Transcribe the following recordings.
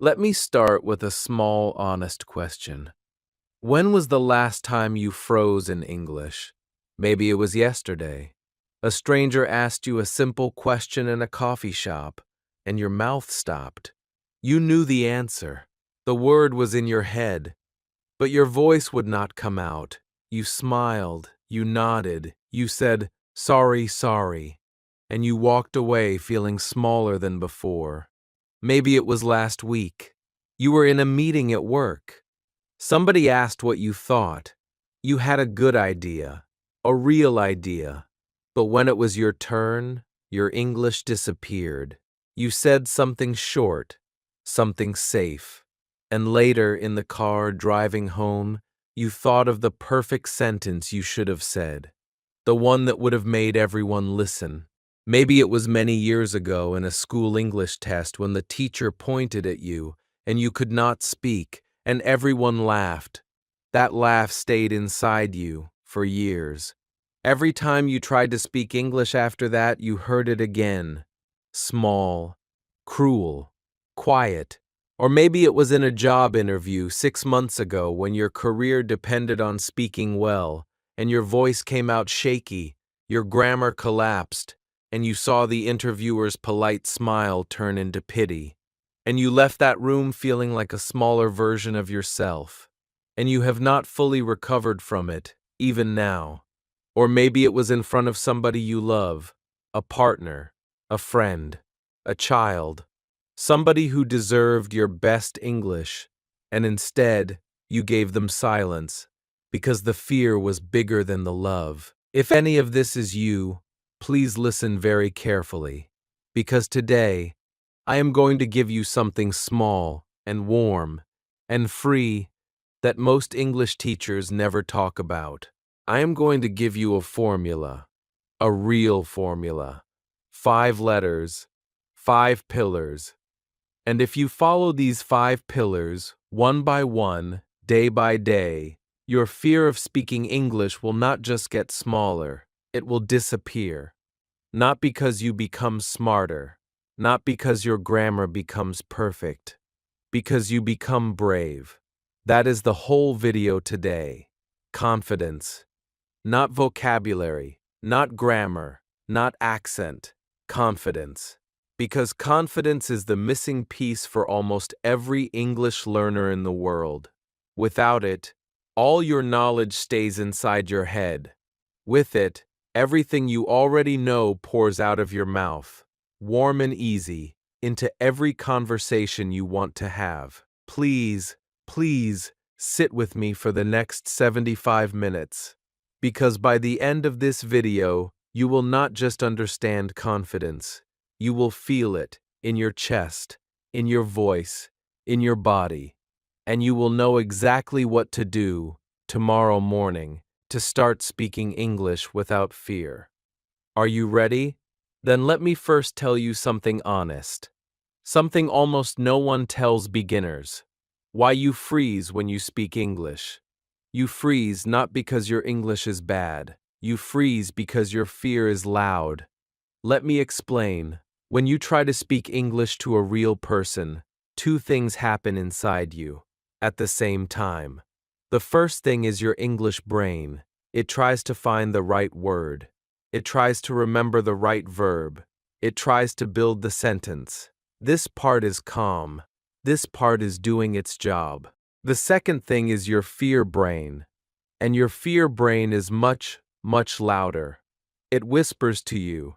Let me start with a small, honest question. When was the last time you froze in English? Maybe it was yesterday. A stranger asked you a simple question in a coffee shop, and your mouth stopped. You knew the answer. The word was in your head, but your voice would not come out. You smiled, you nodded, you said, "Sorry, sorry," and you walked away feeling smaller than before. Maybe it was last week. You were in a meeting at work. Somebody asked what you thought. You had a good idea, a real idea. But when it was your turn, your English disappeared. You said something short, something safe. And later, in the car driving home, you thought of the perfect sentence you should have said, the one that would have made everyone listen. Maybe it was many years ago in a school English test when the teacher pointed at you and you could not speak, and everyone laughed. That laugh stayed inside you for years. Every time you tried to speak English after that, you heard it again. Small, cruel, quiet. Or maybe it was in a job interview 6 months ago when your career depended on speaking well, and your voice came out shaky, your grammar collapsed, and you saw the interviewer's polite smile turn into pity. And you left that room feeling like a smaller version of yourself. And you have not fully recovered from it, even now. Or maybe it was in front of somebody you love, a partner, a friend, a child, somebody who deserved your best English, and instead you gave them silence because the fear was bigger than the love. If any of this is you, please listen very carefully, because today I am going to give you something small and warm and free that most English teachers never talk about. I am going to give you a formula, a real formula, 5 letters, 5 pillars. And if you follow these 5 pillars, one by one, day by day, your fear of speaking English will not just get smaller, it will disappear. Not because you become smarter, not because your grammar becomes perfect, because you become brave. That is the whole video today. Confidence. Not vocabulary, not grammar, not accent. Confidence. Because confidence is the missing piece for almost every English learner in the world. Without it, all your knowledge stays inside your head. With it, everything you already know pours out of your mouth, warm and easy, into every conversation you want to have. Please, please, sit with me for the next 75 minutes. Because by the end of this video, you will not just understand confidence. You will feel it in your chest, in your voice, in your body. And you will know exactly what to do tomorrow morning to start speaking English without fear. Are you ready? Then let me first tell you something honest. Something almost no one tells beginners. Why you freeze when you speak English. You freeze not because your English is bad. You freeze because your fear is loud. Let me explain. When you try to speak English to a real person, 2 things happen inside you at the same time. The first thing is your English brain. It tries to find the right word. It tries to remember the right verb. It tries to build the sentence. This part is calm. This part is doing its job. The second thing is your fear brain. And your fear brain is much, much louder. It whispers to you.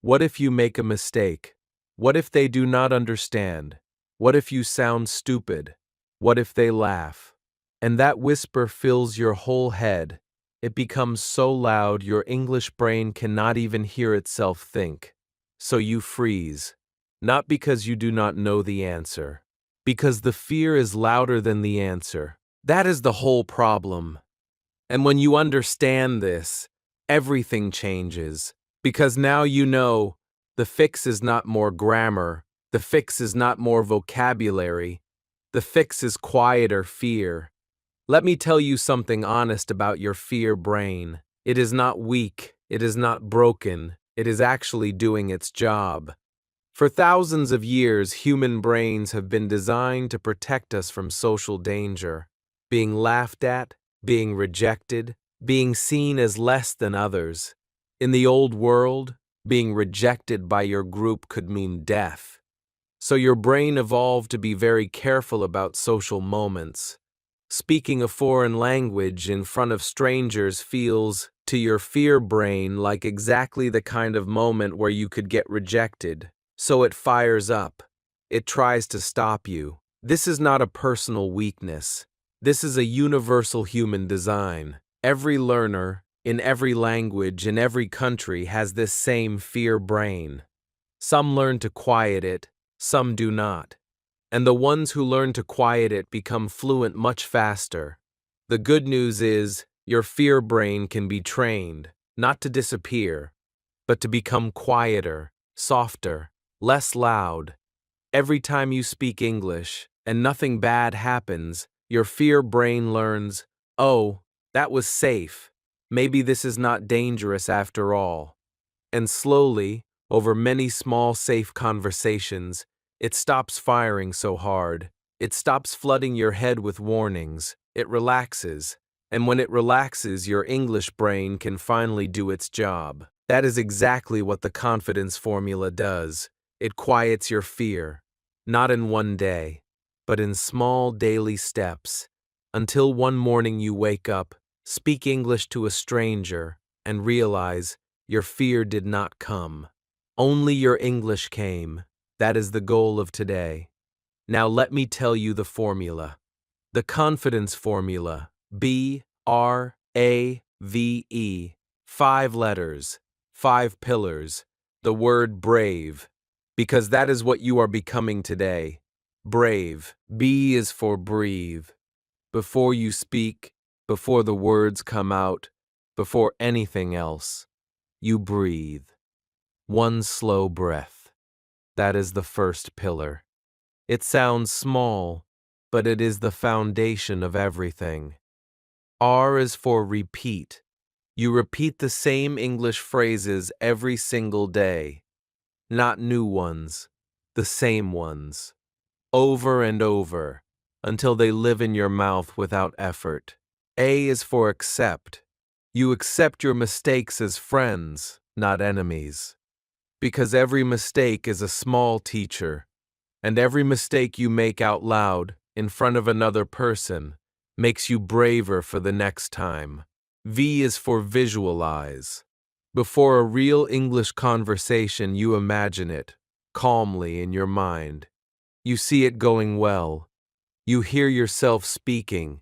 What if you make a mistake? What if they do not understand? What if you sound stupid? What if they laugh? And that whisper fills your whole head. It becomes so loud your English brain cannot even hear itself think. So you freeze. Not because you do not know the answer. Because the fear is louder than the answer. That is the whole problem. And when you understand this, everything changes. Because now you know the fix is not more grammar, the fix is not more vocabulary, the fix is quieter fear. Let me tell you something honest about your fear brain. It is not weak, it is not broken, it is actually doing its job. For thousands of years, human brains have been designed to protect us from social danger, being laughed at, being rejected, being seen as less than others. In the old world, being rejected by your group could mean death. So your brain evolved to be very careful about social moments. Speaking a foreign language in front of strangers feels, to your fear brain, like exactly the kind of moment where you could get rejected. So it fires up. It tries to stop you. This is not a personal weakness. This is a universal human design. Every learner, in every language, in every country, has this same fear brain. Some learn to quiet it, some do not. And the ones who learn to quiet it become fluent much faster. The good news is, your fear brain can be trained, not to disappear, but to become quieter, softer, less loud. Every time you speak English, and nothing bad happens, your fear brain learns, oh, that was safe. Maybe this is not dangerous after all. And slowly, over many small safe conversations, it stops firing so hard. It stops flooding your head with warnings. It relaxes. And when it relaxes, your English brain can finally do its job. That is exactly what the confidence formula does. It quiets your fear, not in one day, but in small daily steps, until one morning you wake up, speak English to a stranger, and realize your fear did not come. Only your English came. That is the goal of today. Now let me tell you the formula. The confidence formula. BRAVE. 5 letters. 5 pillars. The word brave. Because that is what you are becoming today. Brave. B is for breathe. Before you speak, before the words come out, before anything else, you breathe. One slow breath. That is the first pillar. It sounds small, but it is the foundation of everything. R is for repeat. You repeat the same English phrases every single day. Not new ones, the same ones. Over and over, until they live in your mouth without effort. A is for accept. You accept your mistakes as friends, not enemies. Because every mistake is a small teacher, and every mistake you make out loud, in front of another person, makes you braver for the next time. V is for visualize. Before a real English conversation, you imagine it, calmly in your mind. You see it going well. You hear yourself speaking.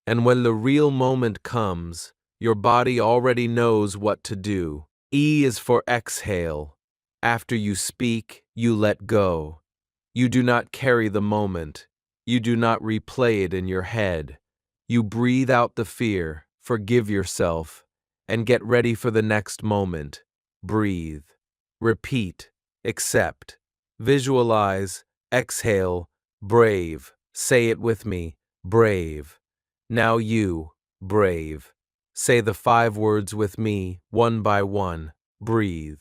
And when the real moment comes, your body already knows what to do. E is for exhale. After you speak, you let go. You do not carry the moment. You do not replay it in your head. You breathe out the fear, forgive yourself, and get ready for the next moment. Breathe. Repeat. Accept. Visualize. Exhale. Brave. Say it with me. Brave. Now you, brave. Say the 5 words with me, one by one. Breathe.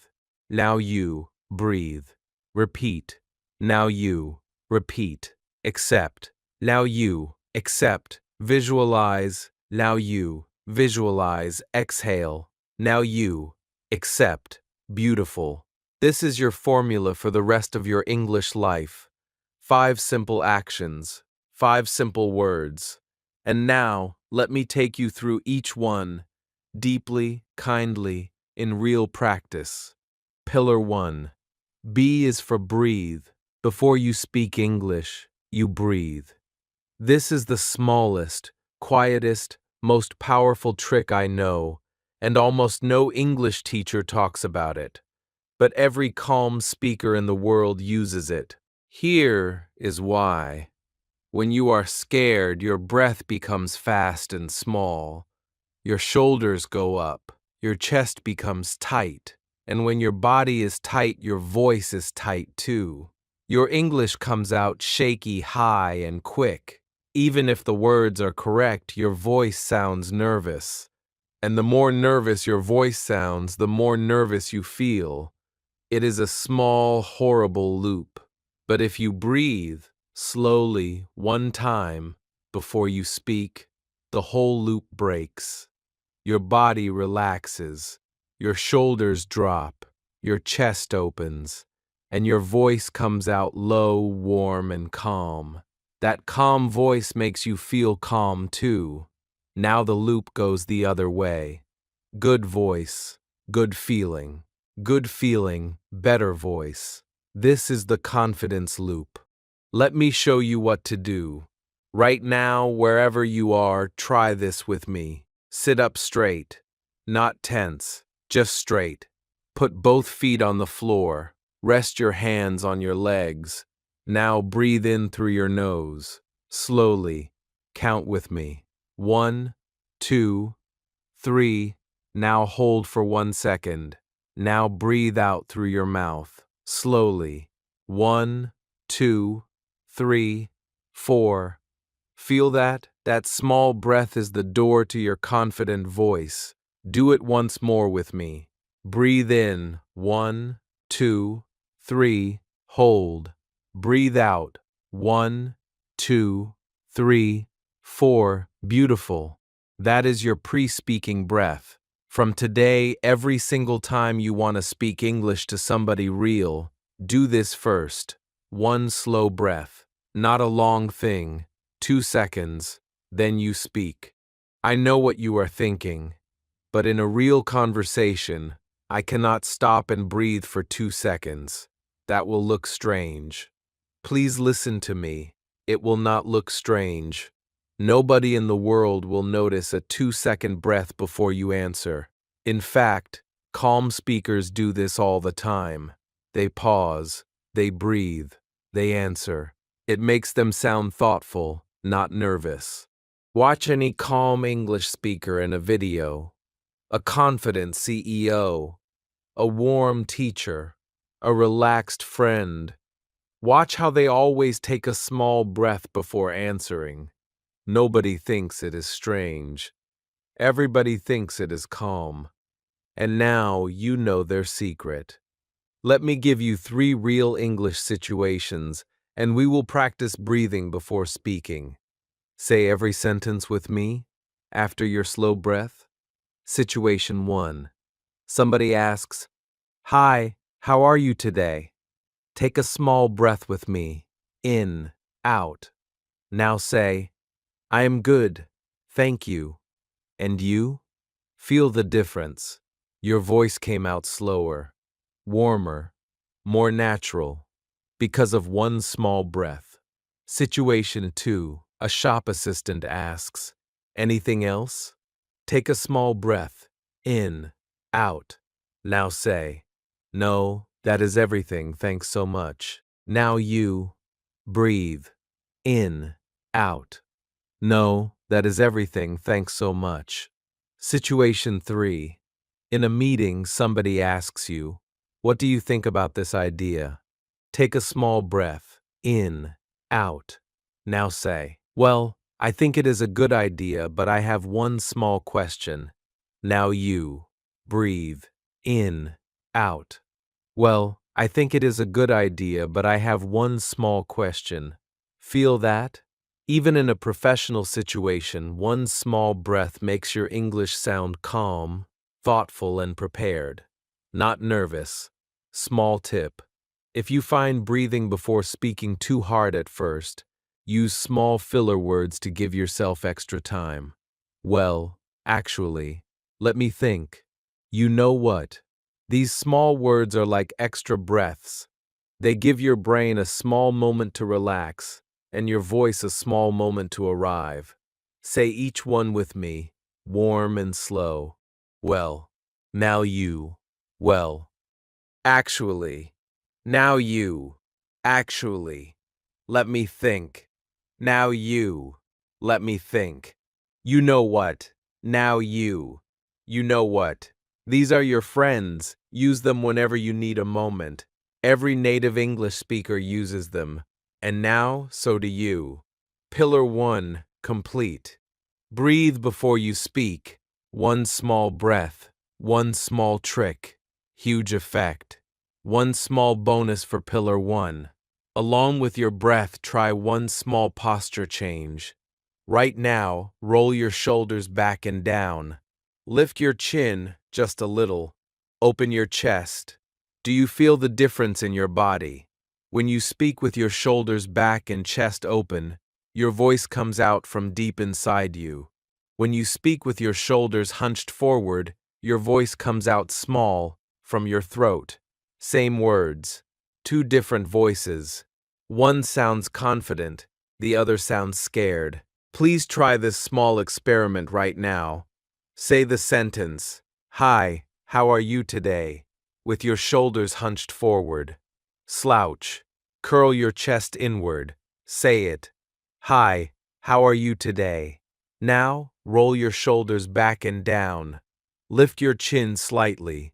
Now you, breathe. Repeat. Now you, repeat. Accept. Now you, accept. Visualize. Now you, visualize. Exhale. Now you, accept. Beautiful. This is your formula for the rest of your English life. 5 simple actions, 5 simple words. And now, let me take you through each one, deeply, kindly, in real practice. Pillar 1. B is for breathe. Before you speak English, you breathe. This is the smallest, quietest, most powerful trick I know, and almost no English teacher talks about it. But every calm speaker in the world uses it. Here is why. When you are scared, your breath becomes fast and small. Your shoulders go up. Your chest becomes tight. And when your body is tight, your voice is tight too. Your English comes out shaky, high, and quick. Even if the words are correct, your voice sounds nervous. And the more nervous your voice sounds, the more nervous you feel. It is a small, horrible loop. But if you breathe slowly one time before you speak, the whole loop breaks. Your body relaxes, your shoulders drop, your chest opens, and your voice comes out low, warm, and calm. That calm voice makes you feel calm too. Now the loop goes the other way. Good voice, good feeling. Good feeling, better voice. This is the confidence loop. Let me show you what to do. Right now, wherever you are, try this with me. Sit up straight, not tense, just straight. Put both feet on the floor. Rest your hands on your legs. Now breathe in through your nose. Slowly. Count with me. 1, 2, 3. Now hold for 1 second. Now breathe out through your mouth. Slowly. 1, 2, 3, 4. Feel that? That small breath is the door to your confident voice. Do it once more with me. Breathe in. 1, 2, 3. Hold. Breathe out. 1, 2, 3, 4. Beautiful. That is your pre-speaking breath. From today, every single time you want to speak English to somebody real, do this first. 1 slow breath. Not a long thing. 2 seconds. Then you speak. I know what you are thinking, but in a real conversation, I cannot stop and breathe for 2 seconds. That will look strange. Please listen to me. It will not look strange. Nobody in the world will notice a 2-second breath before you answer. In fact, calm speakers do this all the time. They pause, they breathe, they answer. It makes them sound thoughtful, not nervous. Watch any calm English speaker in a video. A confident CEO, a warm teacher, a relaxed friend. Watch how they always take a small breath before answering. Nobody thinks it is strange. Everybody thinks it is calm. And now you know their secret. Let me give you 3 real English situations, and we will practice breathing before speaking. Say every sentence with me, after your slow breath. Situation 1. Somebody asks, "Hi, how are you today?" Take a small breath with me. In, out. Now say, "I am good, thank you." And you? Feel the difference. Your voice came out slower, warmer, more natural, because of 1 small breath. Situation 2. A shop assistant asks, "Anything else?" Take a small breath. In, out. Now say, "No, that is everything, thanks so much." Now you breathe. In, out. "No, that is everything, thanks so much." Situation 3. In a meeting, somebody asks you, "What do you think about this idea?" Take a small breath. In, out. Now say, "Well, I think it is a good idea, but I have 1 small question." Now you breathe. In, out. "Well, I think it is a good idea, but I have 1 small question." Feel that? Even in a professional situation, 1 small breath makes your English sound calm, thoughtful, and prepared. Not nervous. Small tip. If you find breathing before speaking too hard at first, use small filler words to give yourself extra time. Well, actually, let me think. You know what? These small words are like extra breaths. They give your brain a small moment to relax, and your voice a small moment to arrive. Say each one with me, warm and slow. Well, now you. Well, actually. Now you. Actually. Let me think. Now you. Let me think. You know what? Now you. You know what? These are your friends. Use them whenever you need a moment. Every native English speaker uses them. And now, so do you. Pillar 1, complete. Breathe before you speak. 1 small breath. 1 small trick. Huge effect. One small bonus for Pillar 1. Along with your breath, try one small posture change. Right now, roll your shoulders back and down. Lift your chin just a little. Open your chest. Do you feel the difference in your body? When you speak with your shoulders back and chest open, your voice comes out from deep inside you. When you speak with your shoulders hunched forward, your voice comes out small from your throat. Same words, two different voices. One sounds confident, the other sounds scared. Please try this small experiment right now. Say the sentence, "Hi, how are you today?" with your shoulders hunched forward. Slouch. Curl your chest inward. Say it. "Hi, how are you today?" Now, roll your shoulders back and down. Lift your chin slightly.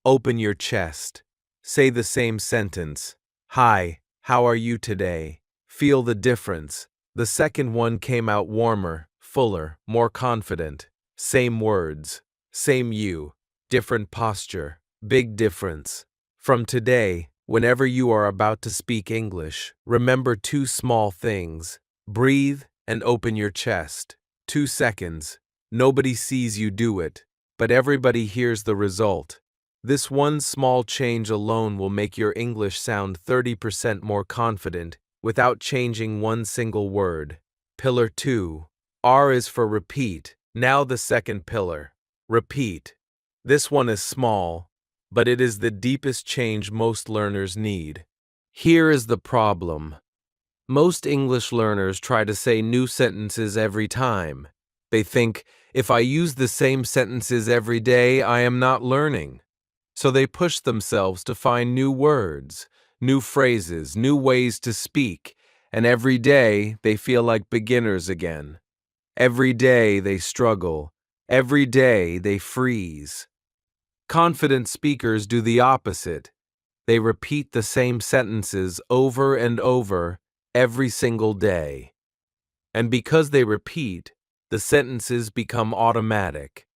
Open your chest. Say the same sentence. "Hi, how are you today?" Feel the difference. The second one came out warmer, fuller, more confident. Same words, same you, different posture, big difference. From today, whenever you are about to speak English, remember two small things. Breathe and open your chest. 2 seconds. Nobody sees you do it, but everybody hears the result. This one small change alone will make your English sound 30% more confident without changing one single word. Pillar 2. R is for repeat. Now the second pillar. Repeat. This one is small, but it is the deepest change most learners need. Here is the problem. Most English learners try to say new sentences every time. They think, if I use the same sentences every day, I am not learning. So they push themselves to find new words, new phrases, new ways to speak, and every day they feel like beginners again. Every day they struggle. Every day they freeze. Confident speakers do the opposite. They repeat the same sentences over and over every single day. And because they repeat, the sentences become automatic.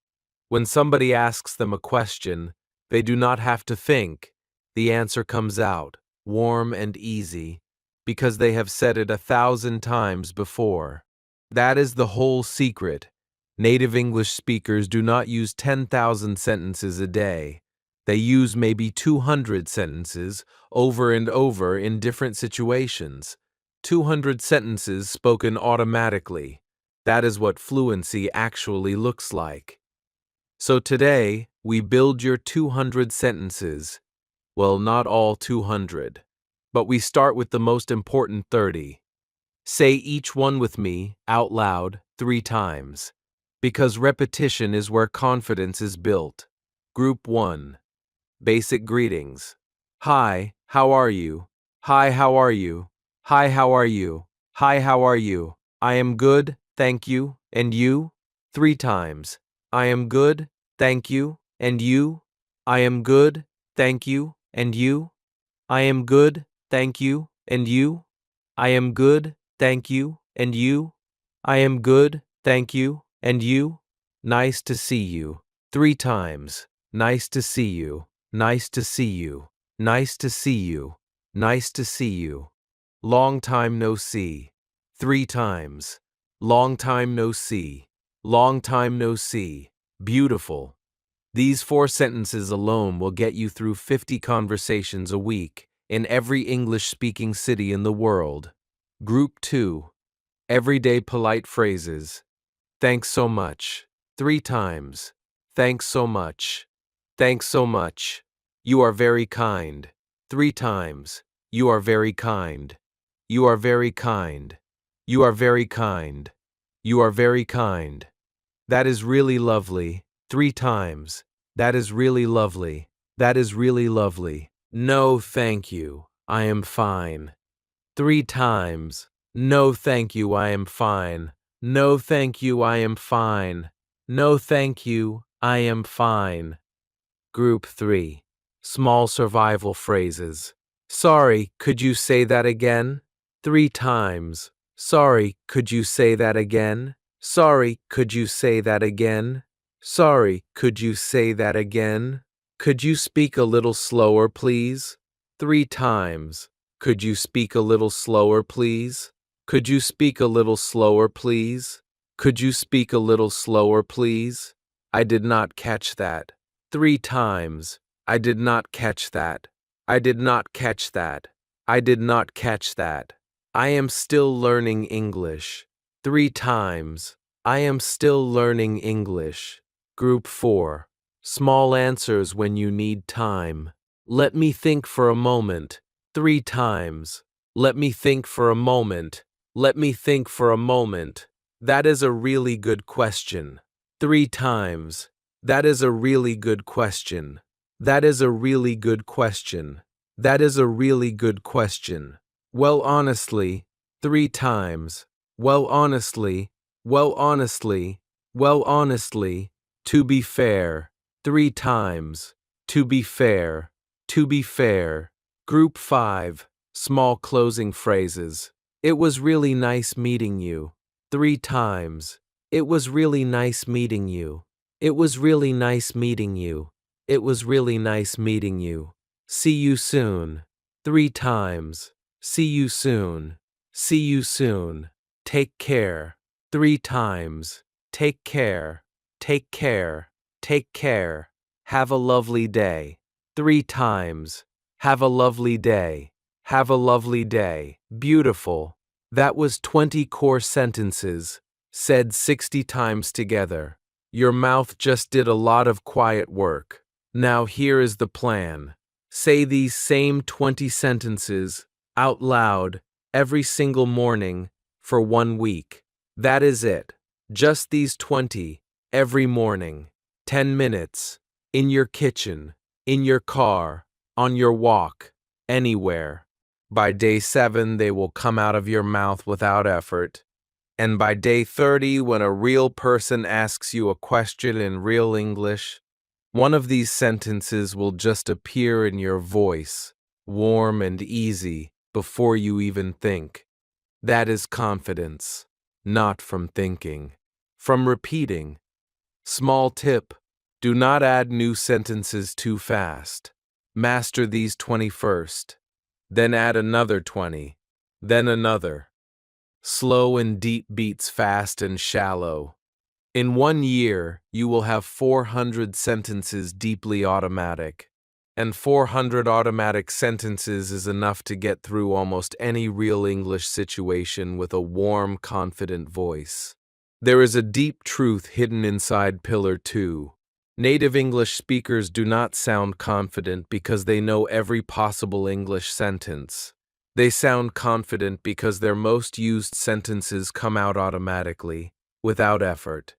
When somebody asks them a question, they do not have to think. The answer comes out, warm and easy, because they have said it 1,000 times before. That is the whole secret. Native English speakers do not use 10,000 sentences a day. They use maybe 200 sentences over and over in different situations. 200 sentences spoken automatically. That is what fluency actually looks like. So today, we build your 200 sentences. Well, not all 200, but we start with the most important 30. Say each one with me, out loud, 3 times. Because repetition is where confidence is built. Group 1. Basic greetings. Hi, how are you? Hi, how are you? Hi, how are you? Hi, how are you? I am good, thank you, and you? 3 times. I am good, thank you, and you? I am good, thank you, and you? I am good, thank you, and you? I am good, thank you, and you? I am good, thank you, and you? Nice to see you. 3 times. Nice to see you. Nice to see you. Nice to see you. Nice to see you. Long time no see. 3 times. Long time no see. Long time no see. Beautiful. These 4 sentences alone will get you through 50 conversations a week in every English-speaking city in the world. Group 2. Everyday polite phrases. Thanks so much. 3 times. Thanks so much. Thanks so much. You are very kind. 3 times. You are very kind. You are very kind. You are very kind. You are very kind. That is really lovely. 3 times. That is really lovely. That is really lovely. No, thank you. I am fine. 3 times. No, thank you. I am fine. No, thank you. I am fine. No, thank you. I am fine. Group 3. Small survival phrases. Sorry, could you say that again? 3 times. Sorry, could you say that again? Sorry, could you say that again? Sorry, could you say that again? Could you speak a little slower, please? 3 times. Could you speak a little slower, please? Could you speak a little slower, please? Could you speak a little slower, please? I did not catch that. 3 times. I did not catch that. I did not catch that. I did not catch that. I am still learning English. 3 times. I am still learning English. Group 4. Small answers when you need time. Let me think for a moment. 3 times. Let me think for a moment. Let me think for a moment. That is a really good question. 3 times. That is a really good question. That is a really good question. That is a really good question. Well, honestly. 3 times. Well, honestly. Well, honestly. Well, honestly. To be fair. 3 times. To be fair. To be fair. Group 5. Small closing phrases. It was really nice meeting you. 3 times. It was really nice meeting you. It was really nice meeting you. It was really nice meeting you. See you soon. 3 times. See you soon. See you soon. Take care. 3 times. Take care. Take care. Take care. Have a lovely day. 3 times. Have a lovely day. Have a lovely day. Beautiful. That was 20 core sentences, said 60 times together. Your mouth just did a lot of quiet work. Now here is the plan. Say these same 20 sentences out loud every single morning for 1 week. That is it. Just these 20 every morning. 10 minutes. In your kitchen, in your car, on your walk, anywhere. By day 7, they will come out of your mouth without effort. And by day 30, when a real person asks you a question in real English, one of these sentences will just appear in your voice, warm and easy, before you even think. That is confidence, not from thinking, from repeating. Small tip: do not add new sentences too fast. Master these 20 first, then add another 20, then another. Slow and deep beats fast and shallow. In 1 year, you will have 400 sentences deeply automatic. And 400 automatic sentences is enough to get through almost any real English situation with a warm, confident voice. There is a deep truth hidden inside Pillar 2. Native English speakers do not sound confident because they know every possible English sentence. They sound confident because their most used sentences come out automatically, without effort.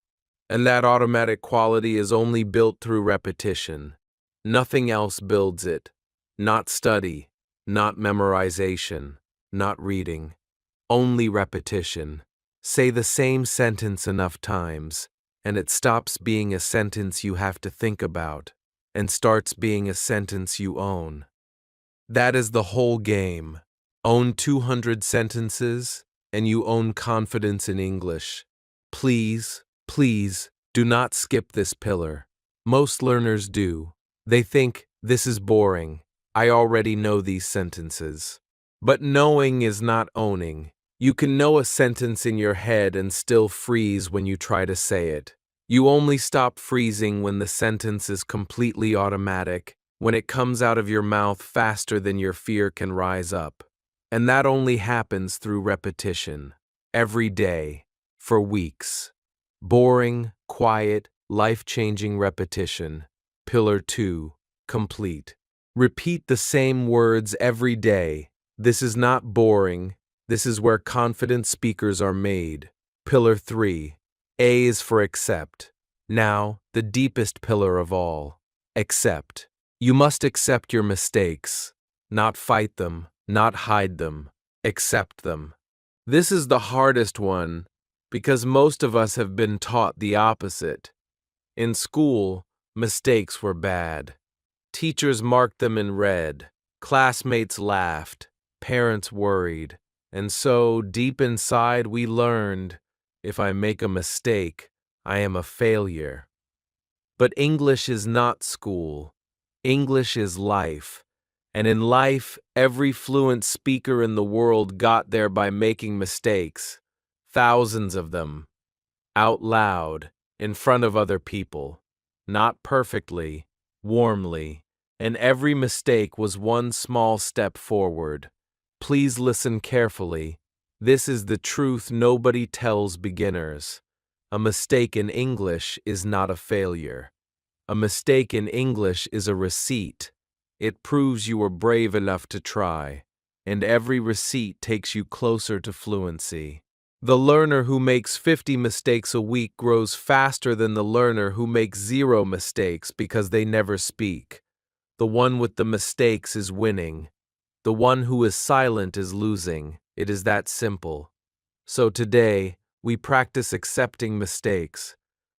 And that automatic quality is only built through repetition. Nothing else builds it. Not study, not memorization, not reading. Only repetition. Say the same sentence enough times, and it stops being a sentence you have to think about, and starts being a sentence you own. That is the whole game. Own 200 sentences, and you own confidence in English. Please, please, do not skip this pillar. Most learners do. They think, this is boring. I already know these sentences. But knowing is not owning. You can know a sentence in your head and still freeze when you try to say it. You only stop freezing when the sentence is completely automatic, when it comes out of your mouth faster than your fear can rise up. And that only happens through repetition. Every day. For weeks. Boring, quiet, life-changing repetition. Pillar 2. Complete. Repeat the same words every day. This is not boring. This is where confident speakers are made. Pillar 3. A is for accept. Now, the deepest pillar of all. Accept. You must accept your mistakes. Not fight them, not hide them. Accept them. This is the hardest one because most of us have been taught the opposite. In school, mistakes were bad. Teachers marked them in red. Classmates laughed. Parents worried. And so, deep inside, we learned, if I make a mistake, I am a failure. But English is not school. English is life. And in life, every fluent speaker in the world got there by making mistakes, thousands of them, out loud, in front of other people, not perfectly, warmly, and every mistake was one small step forward. Please listen carefully. This is the truth nobody tells beginners. A mistake in English is not a failure. A mistake in English is a receipt. It proves you were brave enough to try, and every receipt takes you closer to fluency. The learner who makes 50 mistakes a week grows faster than the learner who makes 0 mistakes because they never speak. The one with the mistakes is winning. The one who is silent is losing. It is that simple. So today, we practice accepting mistakes,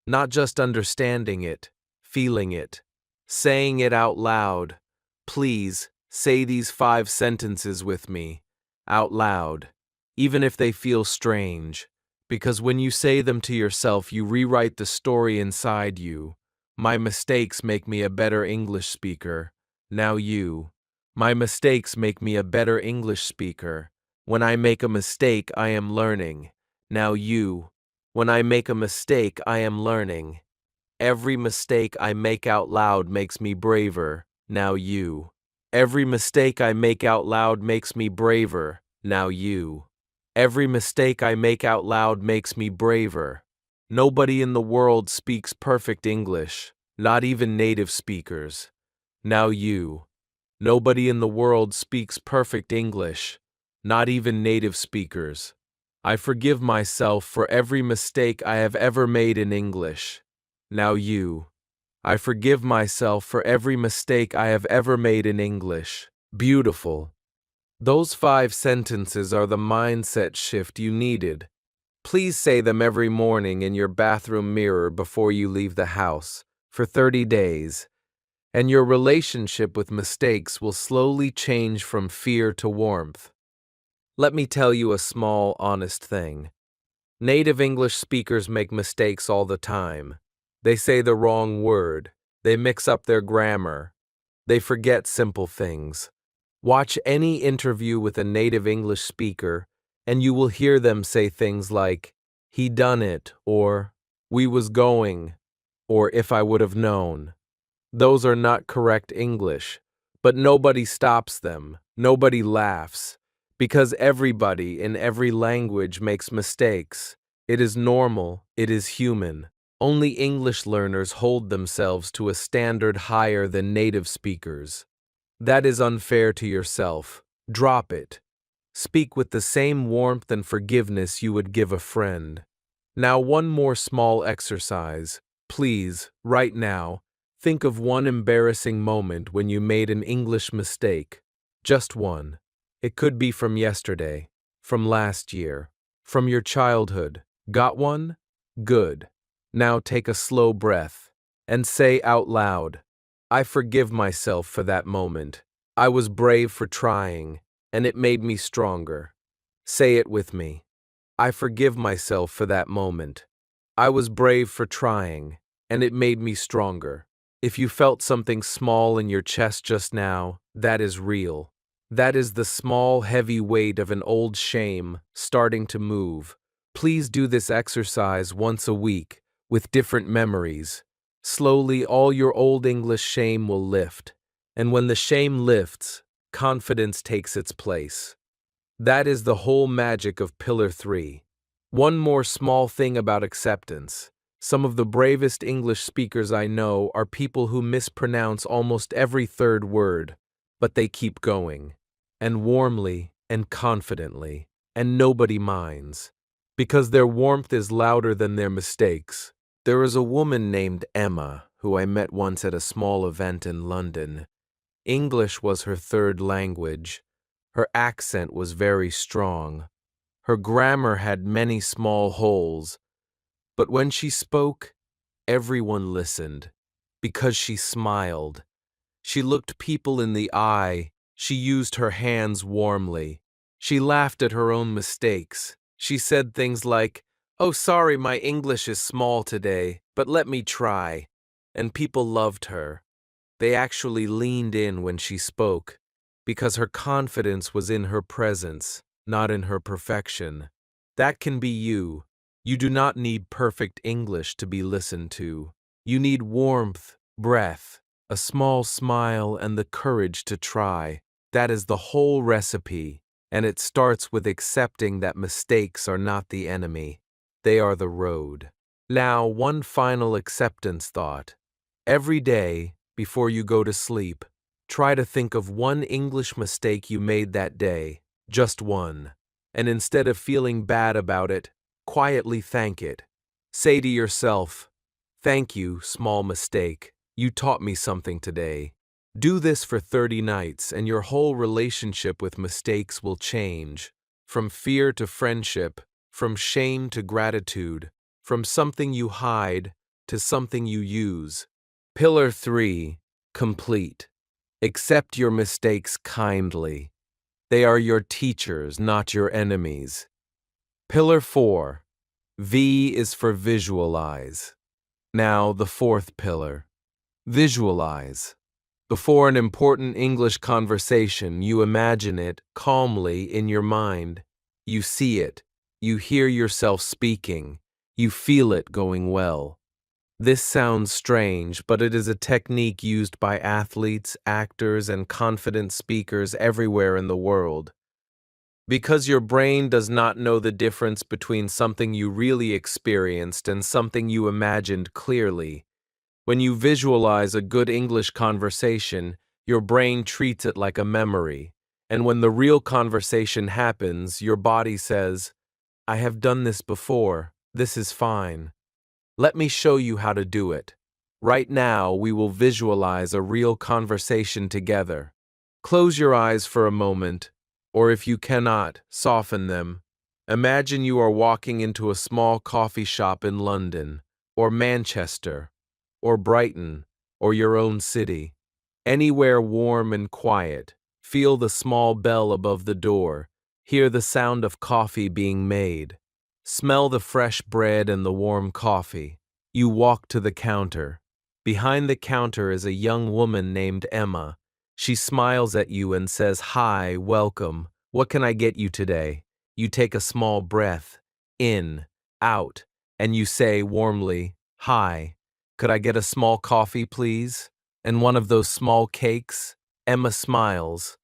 not just understanding it, feeling it, saying it out loud. Please, say these 5 sentences with me, out loud, even if they feel strange, because when you say them to yourself, you rewrite the story inside you. My mistakes make me a better English speaker. Now you. My mistakes make me a better English speaker. When I make a mistake, I am learning. Now you. When I make a mistake, I am learning. Every mistake I make out loud makes me braver. Now you. Every mistake I make out loud makes me braver. Now you. Every mistake I make out loud makes me braver. Nobody in the world speaks perfect English, not even native speakers. Now you. Nobody in the world speaks perfect English, not even native speakers. I forgive myself for every mistake I have ever made in English. Now you. I forgive myself for every mistake I have ever made in English. Beautiful. Those 5 sentences are the mindset shift you needed. Please say them every morning in your bathroom mirror before you leave the house for 30 days. And your relationship with mistakes will slowly change from fear to warmth. Let me tell you a small, honest thing. Native English speakers make mistakes all the time. They say the wrong word. They mix up their grammar. They forget simple things. Watch any interview with a native English speaker, and you will hear them say things like, "He done it," or "We was going," or "If I would have known." Those are not correct English, but nobody stops them, nobody laughs, because everybody in every language makes mistakes. It is normal, it is human. Only English learners hold themselves to a standard higher than native speakers. That is unfair to yourself. Drop it. Speak with the same warmth and forgiveness you would give a friend. Now, one more small exercise. Please, right now, think of one embarrassing moment when you made an English mistake. Just one. It could be from yesterday, from last year, from your childhood. Got one? Good. Now take a slow breath and say out loud, "I forgive myself for that moment. I was brave for trying, and it made me stronger." Say it with me. I forgive myself for that moment. I was brave for trying, and it made me stronger. If you felt something small in your chest just now, that is real. That is the small, heavy weight of an old shame starting to move. Please do this exercise once a week with different memories. Slowly, all your old English shame will lift. And when the shame lifts, confidence takes its place. That is the whole magic of Pillar 3. One more small thing about acceptance. Some of the bravest English speakers I know are people who mispronounce almost every third word, but they keep going. And warmly and confidently, and nobody minds. Because their warmth is louder than their mistakes. There is a woman named Emma who I met once at a small event in London. English was her third language. Her accent was very strong. Her grammar had many small holes. But when she spoke, everyone listened. Because she smiled. She looked people in the eye. She used her hands warmly. She laughed at her own mistakes. She said things like, "Oh, sorry, my English is small today, but let me try." And people loved her. They actually leaned in when she spoke, because her confidence was in her presence, not in her perfection. That can be you. You do not need perfect English to be listened to. You need warmth, breath, a small smile, and the courage to try. That is the whole recipe, and it starts with accepting that mistakes are not the enemy. They are the road. Now, one final acceptance thought. Every day, before you go to sleep, try to think of one English mistake you made that day, just one. And instead of feeling bad about it, quietly thank it. Say to yourself, "Thank you, small mistake. You taught me something today." Do this for 30 nights, and your whole relationship with mistakes will change. From fear to friendship, from shame to gratitude, from something you hide to something you use. Pillar 3. Complete. Accept your mistakes kindly. They are your teachers, not your enemies. Pillar 4. V is for visualize. Now, the fourth pillar. Visualize. Before an important English conversation, you imagine it calmly in your mind. You see it. You hear yourself speaking. You feel it going well. This sounds strange, but it is a technique used by athletes, actors, and confident speakers everywhere in the world. Because your brain does not know the difference between something you really experienced and something you imagined clearly. When you visualize a good English conversation, your brain treats it like a memory. And when the real conversation happens, your body says, "I have done this before. This is fine. Let me show you how to do it." Right now, we will visualize a real conversation together. Close your eyes for a moment, or if you cannot, soften them. Imagine you are walking into a small coffee shop in London, or Manchester, or Brighton, or your own city. Anywhere warm and quiet. Feel the small bell above the door. Hear the sound of coffee being made. Smell the fresh bread and the warm coffee. You walk to the counter. Behind the counter is a young woman named Emma. She smiles at you and says, "Hi, welcome. What can I get you today?" You take a small breath, in, out, and you say warmly, "Hi, could I get a small coffee, please? And one of those small cakes?" Emma smiles.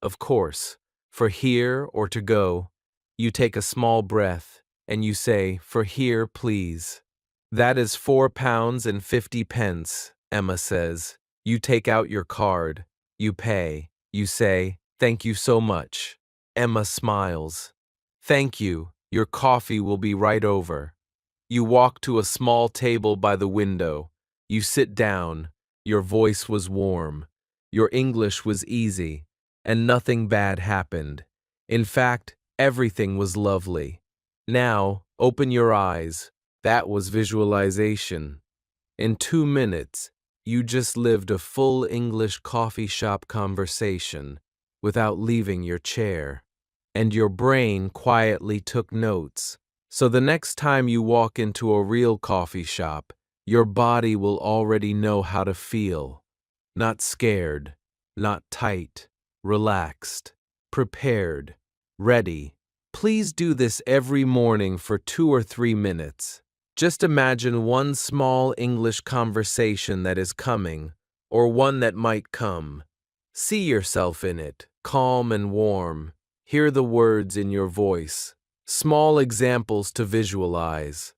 Of course, for here or to go. You take a small breath, and you say, "For here, please." "That is £4.50, Emma says. You take out your card. You pay. You say, "Thank you so much." Emma smiles. "Thank you. Your coffee will be right over." You walk to a small table by the window. You sit down. Your voice was warm. Your English was easy, and nothing bad happened. In fact, everything was lovely. Now, open your eyes. That was visualization. In 2 minutes, you just lived a full English coffee shop conversation without leaving your chair. And your brain quietly took notes. So the next time you walk into a real coffee shop, your body will already know how to feel. Not scared, not tight, relaxed, prepared, ready. Please do this every morning for 2 or 3 minutes. Just imagine one small English conversation that is coming, or one that might come. See yourself in it, calm and warm. Hear the words in your voice. Small examples to visualize.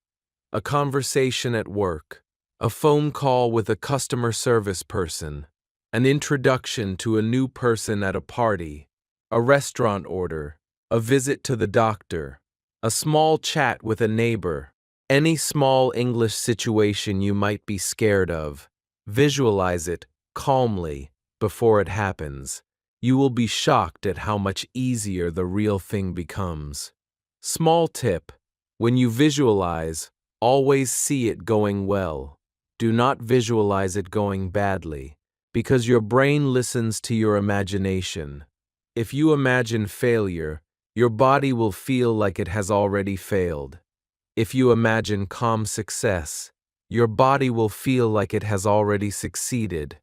A conversation at work. A phone call with a customer service person. An introduction to a new person at a party. A restaurant order. A visit to the doctor. A small chat with a neighbor. Any small English situation you might be scared of. Visualize it calmly before it happens. You will be shocked at how much easier the real thing becomes. Small tip: when you visualize, always see it going well. Do not visualize it going badly, because your brain listens to your imagination. If you imagine failure, your body will feel like it has already failed. If you imagine calm success, your body will feel like it has already succeeded.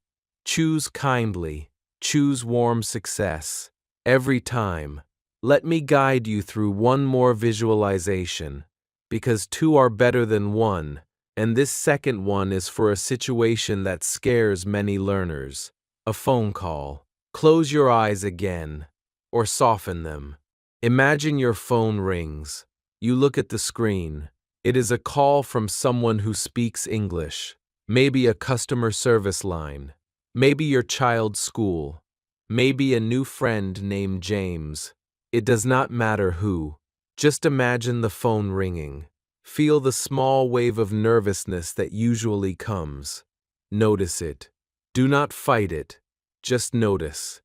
Choose kindly. Choose warm success. Every time. Let me guide you through one more visualization, because two are better than one, and this second one is for a situation that scares many learners. A phone call. Close your eyes again, or soften them. Imagine your phone rings. You look at the screen. It is a call from someone who speaks English. Maybe a customer service line. Maybe your child's school. Maybe a new friend named James. It does not matter who. Just imagine the phone ringing. Feel the small wave of nervousness that usually comes. Notice it. Do not fight it. Just notice.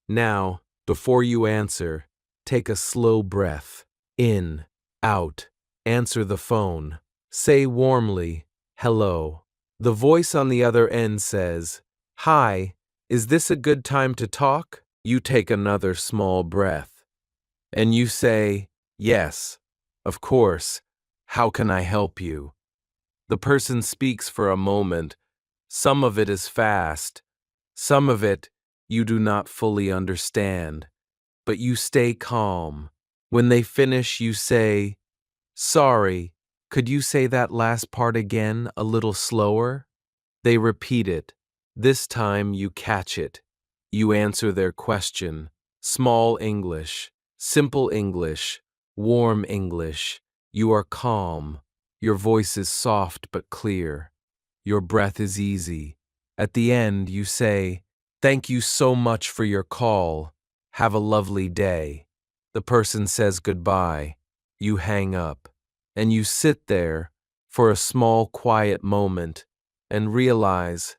Now, before you answer, take a slow breath. In, out. Answer the phone. Say warmly, hello. The voice on the other end says, hi, is this a good time to talk? You take another small breath. And you say, yes, of course. How can I help you? The person speaks for a moment. Some of it is fast. Some of it you do not fully understand. But you stay calm. When they finish, you say, sorry, could you say that last part again a little slower? They repeat it. This time you catch it. You answer their question. Small English, simple English, warm English. You are calm. Your voice is soft but clear. Your breath is easy. At the end, you say, thank you so much for your call. Have a lovely day. The person says goodbye. You hang up. And you sit there for a small, quiet moment and realize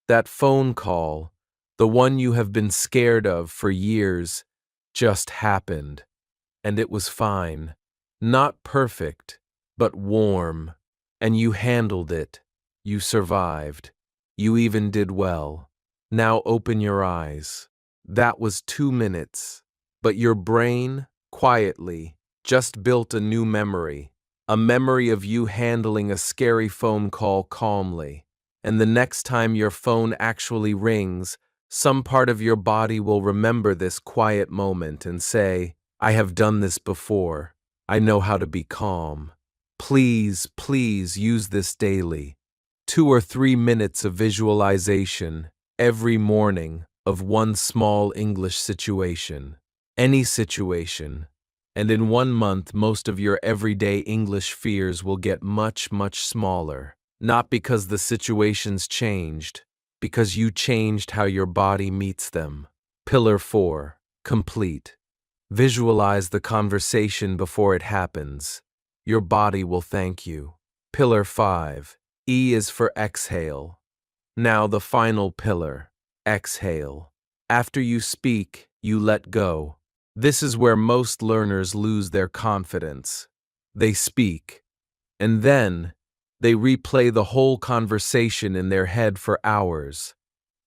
that phone call, the one you have been scared of for years, just happened. And it was fine. Not perfect, but warm. And you handled it. You survived. You even did well. Now open your eyes. That was 2 minutes. But your brain, quietly, just built a new memory. A memory of you handling a scary phone call calmly. And the next time your phone actually rings, some part of your body will remember this quiet moment and say, I have done this before. I know how to be calm. Please, please use this daily. 2 or 3 minutes of visualization every morning of one small English situation. Any situation. And in 1 month, most of your everyday English fears will get much, much smaller. Not because the situations changed, because you changed how your body meets them. Pillar 4. Complete. Visualize the conversation before it happens. Your body will thank you. Pillar 5. E is for exhale. Now the final pillar. Exhale. After you speak, you let go. This is where most learners lose their confidence. They speak, and then they replay the whole conversation in their head for hours.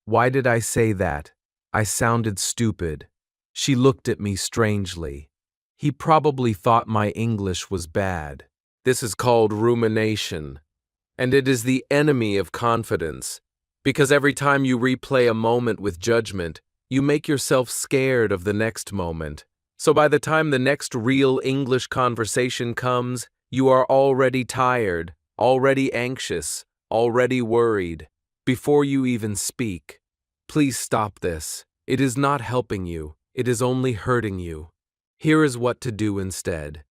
Why did I say that? I sounded stupid. She looked at me strangely. He probably thought my English was bad. This is called rumination, and it is the enemy of confidence, because every time you replay a moment with judgment, you make yourself scared of the next moment. So by the time the next real English conversation comes, you are already tired, already anxious, already worried, before you even speak. Please stop this. It is not helping you. It is only hurting you. Here is what to do instead.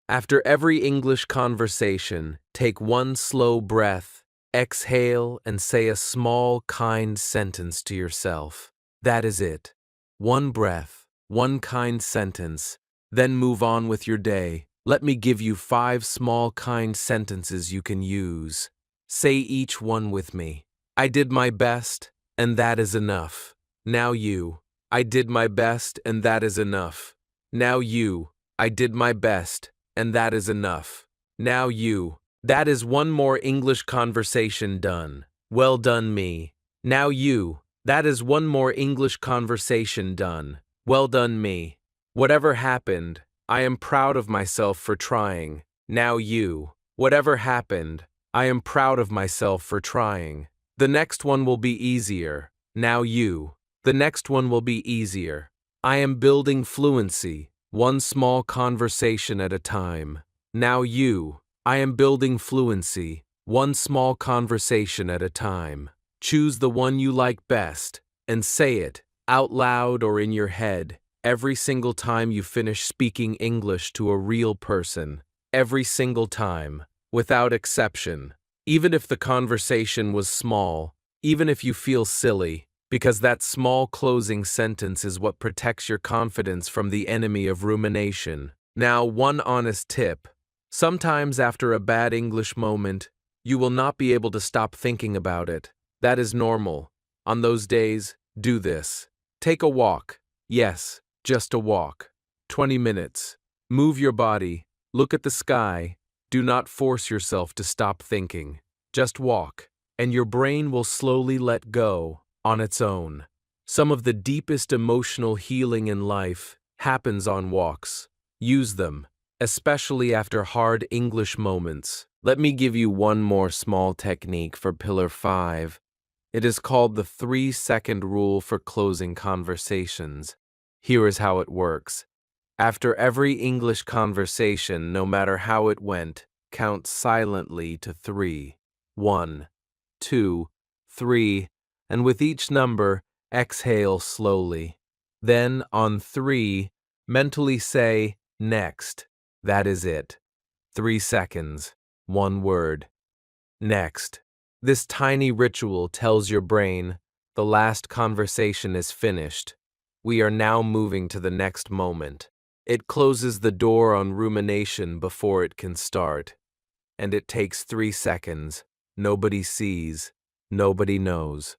After every English conversation, take one slow breath, exhale, and say a small, kind sentence to yourself. That is it. One breath, one kind sentence, then move on with your day. Let me give you 5 small, kind sentences you can use. Say each one with me. I did my best, and that is enough. Now you. I did my best, and that is enough. Now you. I did my best, and that is enough. Now you. That is one more English conversation done. Well done, me. Now you. That is one more English conversation done. Well done, me. Whatever happened, I am proud of myself for trying. Now you. Whatever happened, I am proud of myself for trying. The next one will be easier. Now you. The next one will be easier. I am building fluency, one small conversation at a time. Now you. I am building fluency, one small conversation at a time. Choose the one you like best, and say it, out loud or in your head, every single time you finish speaking English to a real person. Every single time, without exception. Even if the conversation was small, even if you feel silly, because that small closing sentence is what protects your confidence from the enemy of rumination. Now, one honest tip. Sometimes after a bad English moment, you will not be able to stop thinking about it. That is normal. On those days, do this. Take a walk. Yes, just a walk. 20 minutes. Move your body. Look at the sky. Do not force yourself to stop thinking. Just walk, and your brain will slowly let go on its own. Some of the deepest emotional healing in life happens on walks. Use them, especially after hard English moments. Let me give you one more small technique for Pillar 5. It is called the 3-second rule for closing conversations. Here is how it works. After every English conversation, no matter how it went, count silently to 3. 1, 2, 3, and with each number, exhale slowly. Then, on 3, mentally say, next. That is it. 3 seconds. One word. Next. This tiny ritual tells your brain, the last conversation is finished. We are now moving to the next moment. It closes the door on rumination before it can start. And it takes 3 seconds. Nobody sees. Nobody knows.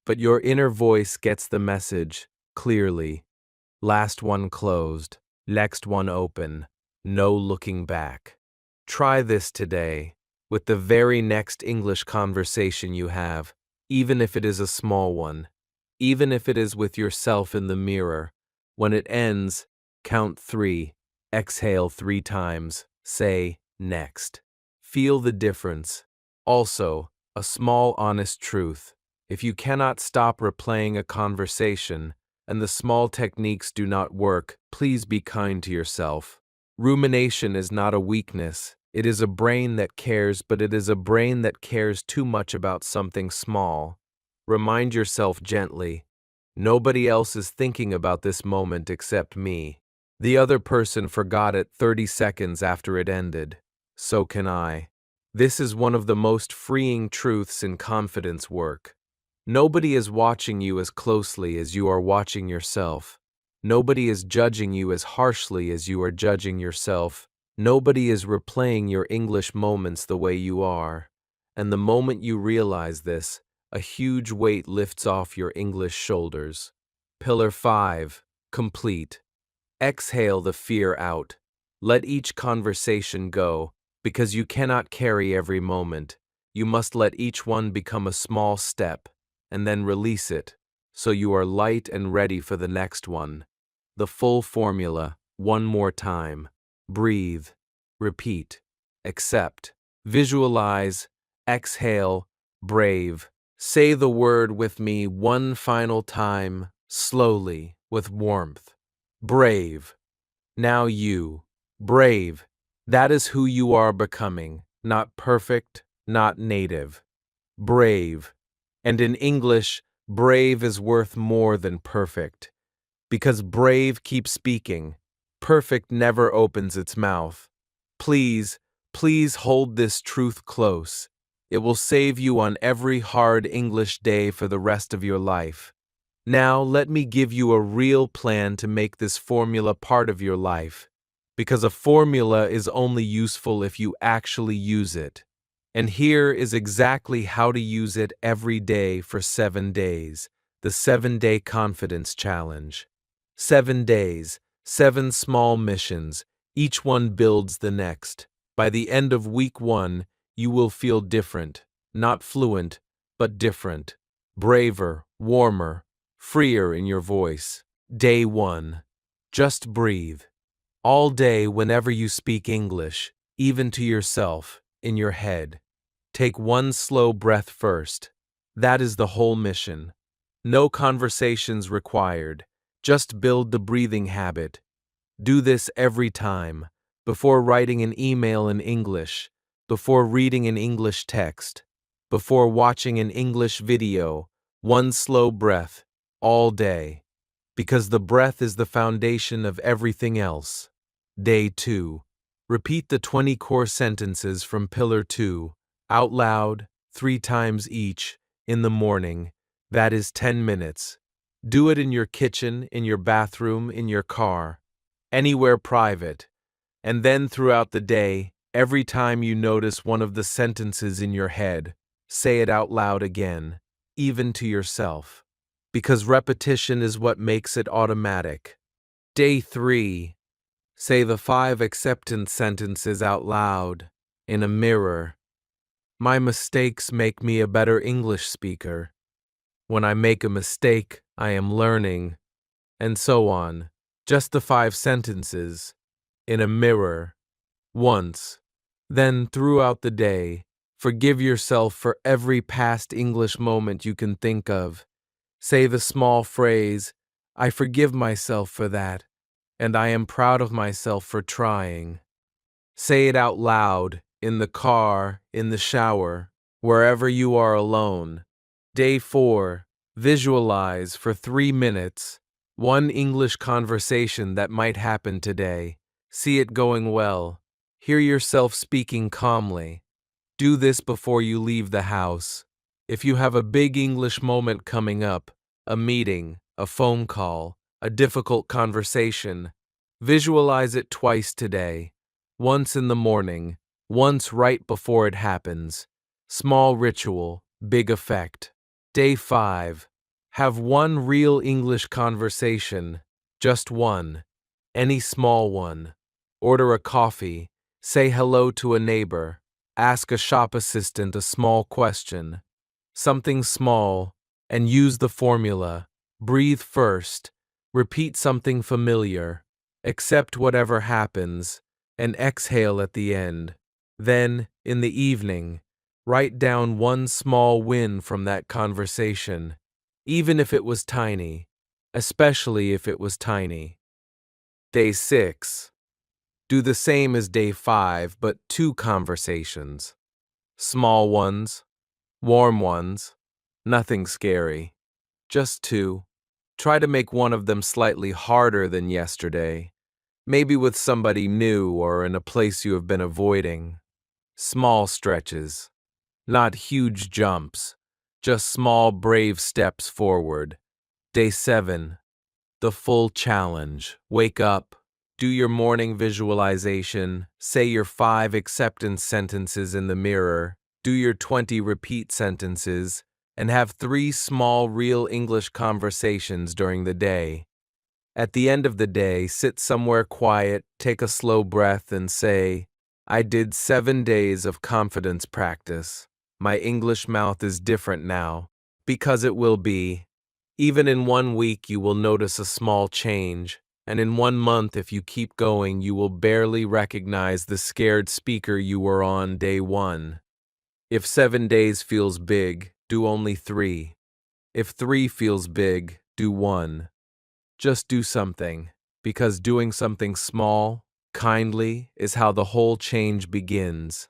But your inner voice gets the message clearly. Last one closed. Next one open. No looking back. Try this today, with the very next English conversation you have, even if it is a small one, even if it is with yourself in the mirror. When it ends, count 3, exhale 3 times, say, next. Feel the difference. Also, a small honest truth. If you cannot stop replaying a conversation, and the small techniques do not work, please be kind to yourself. Rumination is not a weakness. It is a brain that cares, but it is a brain that cares too much about something small. Remind yourself gently, nobody else is thinking about this moment except me. The other person forgot it 30 seconds after it ended. So can I. This is one of the most freeing truths in confidence work. Nobody is watching you as closely as you are watching yourself. Nobody is judging you as harshly as you are judging yourself. Nobody is replaying your English moments the way you are. And the moment you realize this, a huge weight lifts off your English shoulders. Pillar 5. Complete. Exhale the fear out. Let each conversation go, because you cannot carry every moment. You must let each one become a small step, and then release it, so you are light and ready for the next one. The full formula, one more time. Breathe, repeat, accept, visualize, exhale, brave. Say the word with me one final time, slowly, with warmth. Brave. Now you. Brave. That is who you are becoming, not perfect, not native. Brave. And in English, brave is worth more than perfect. Because brave keeps speaking. Perfect never opens its mouth. Please, please hold this truth close. It will save you on every hard English day for the rest of your life. Now let me give you a real plan to make this formula part of your life. Because a formula is only useful if you actually use it. And here is exactly how to use it every day for 7 days. The 7-day confidence challenge. 7 days, 7 small missions, each one builds the next. By the end of week 1, you will feel different, not fluent, but different, braver, warmer, freer in your voice. Day 1. Just breathe. All day whenever you speak English, even to yourself, in your head. Take one slow breath first. That is the whole mission. No conversations required. Just build the breathing habit. Do this every time, before writing an email in English, before reading an English text, before watching an English video, one slow breath, all day. Because the breath is the foundation of everything else. Day 2. Repeat the 20 core sentences from Pillar 2, out loud, 3 times each, in the morning. That is 10 minutes. Do it in your kitchen, in your bathroom, in your car, anywhere private. And then throughout the day, every time you notice one of the sentences in your head, say it out loud again, even to yourself. Because repetition is what makes it automatic. Day 3. Say the 5 acceptance sentences out loud, in a mirror. My mistakes make me a better English speaker. When I make a mistake, I am learning. And so on. Just the 5 sentences, in a mirror, once. Then, throughout the day, forgive yourself for every past English moment you can think of. Say the small phrase, I forgive myself for that, and I am proud of myself for trying. Say it out loud, in the car, in the shower, wherever you are alone. Day 4. Visualize for 3 minutes one English conversation that might happen today. See it going well. Hear yourself speaking calmly. Do this before you leave the house. If you have a big English moment coming up, a meeting, a phone call, a difficult conversation, visualize it twice today. Once in the morning, once right before it happens. Small ritual, big effect. Day 5. Have one real English conversation, just one, any small one. Order a coffee, say hello to a neighbor, ask a shop assistant a small question. Something small, and use the formula. Breathe first, repeat something familiar, accept whatever happens, and exhale at the end. Then, in the evening, write down one small win from that conversation, even if it was tiny, especially if it was tiny. Day 6. Do the same as day 5, but 2 conversations. Small ones, warm ones, nothing scary. Just 2. Try to make one of them slightly harder than yesterday, maybe with somebody new or in a place you have been avoiding. Small stretches, not huge jumps, just small brave steps forward. Day 7. The full challenge. Wake up, do your morning visualization, say your 5 acceptance sentences in the mirror, do your 20 repeat sentences, and have 3 small real English conversations during the day. At the end of the day, sit somewhere quiet, take a slow breath, and say, I did 7 days of confidence practice. My English mouth is different now, because it will be. Even in 1 week, you will notice a small change, and in 1 month, if you keep going, you will barely recognize the scared speaker you were on day 1. If 7 days feels big, do only 3. If 3 feels big, do 1. Just do something, because doing something small, kindly, is how the whole change begins.